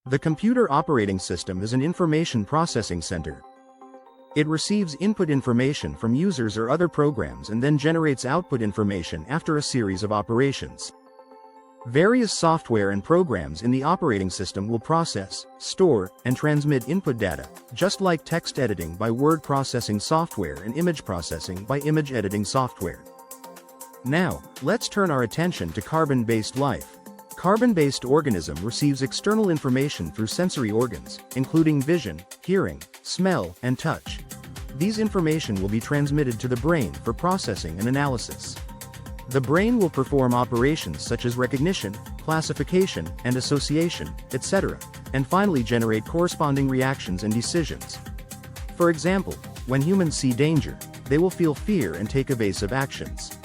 The computer operating system is an information processing center. It receives input information from users or other programs and then generates output information after a series of operations. Various software and programs in the operating system will process, store, and transmit input data, just like text editing by word processing software and image processing by image editing software. Now, let's turn our attention to carbon-based life. Carbon-based organism receives external information through sensory organs, including vision, hearing, smell, and touch. These information will be transmitted to the brain for processing and analysis. The brain will perform operations such as recognition, classification, and association, etc., and finally generate corresponding reactions and decisions. For example, when humans see danger, they will feel fear and take evasive actions.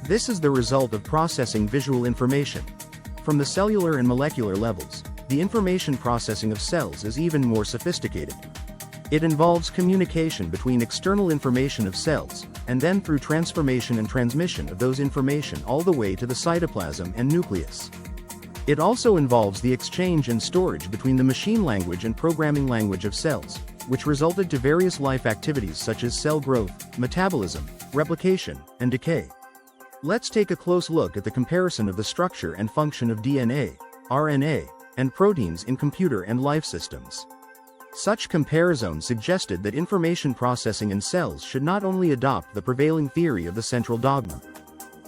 This is the result of processing visual information. From the cellular and molecular levels, the information processing of cells is even more sophisticated. It involves communication between external information of cells, and then through transformation and transmission of those information all the way to the cytoplasm and nucleus. It also involves the exchange and storage between the machine language and programming language of cells, which resulted to various life activities such as cell growth, metabolism, replication, and decay. Let's take a close look at the comparison of the structure and function of DNA, RNA, and proteins in computer and life systems. Such comparison suggested that information processing in cells should not only adopt the prevailing theory of the central dogma.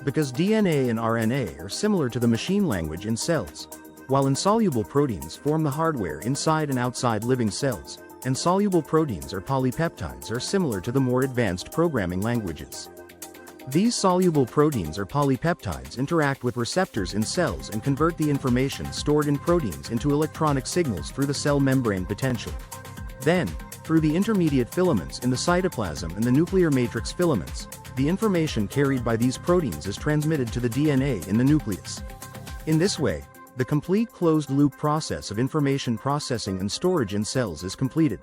Because DNA and RNA are similar to the machine language in cells, while insoluble proteins form the hardware inside and outside living cells, and soluble proteins or polypeptides are similar to the more advanced programming languages. These soluble proteins or polypeptides interact with receptors in cells and convert the information stored in proteins into electronic signals through the cell membrane potential. Then, through the intermediate filaments in the cytoplasm and the nuclear matrix filaments, the information carried by these proteins is transmitted to the DNA in the nucleus. In this way, the complete closed-loop process of information processing and storage in cells is completed.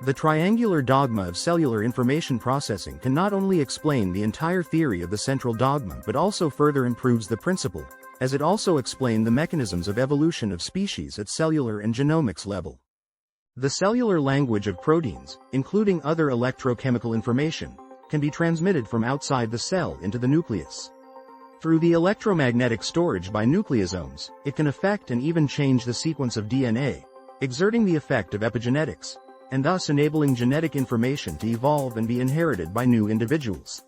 The triangular dogma of cellular information processing can not only explain the entire theory of the central dogma but also further improves the principle, as it also explains the mechanisms of evolution of species at cellular and genomics level. The cellular language of proteins, including other electrochemical information, can be transmitted from outside the cell into the nucleus. Through the electromagnetic storage by nucleosomes, it can affect and even change the sequence of DNA, exerting the effect of epigenetics, and thus enabling genetic information to evolve and be inherited by new individuals.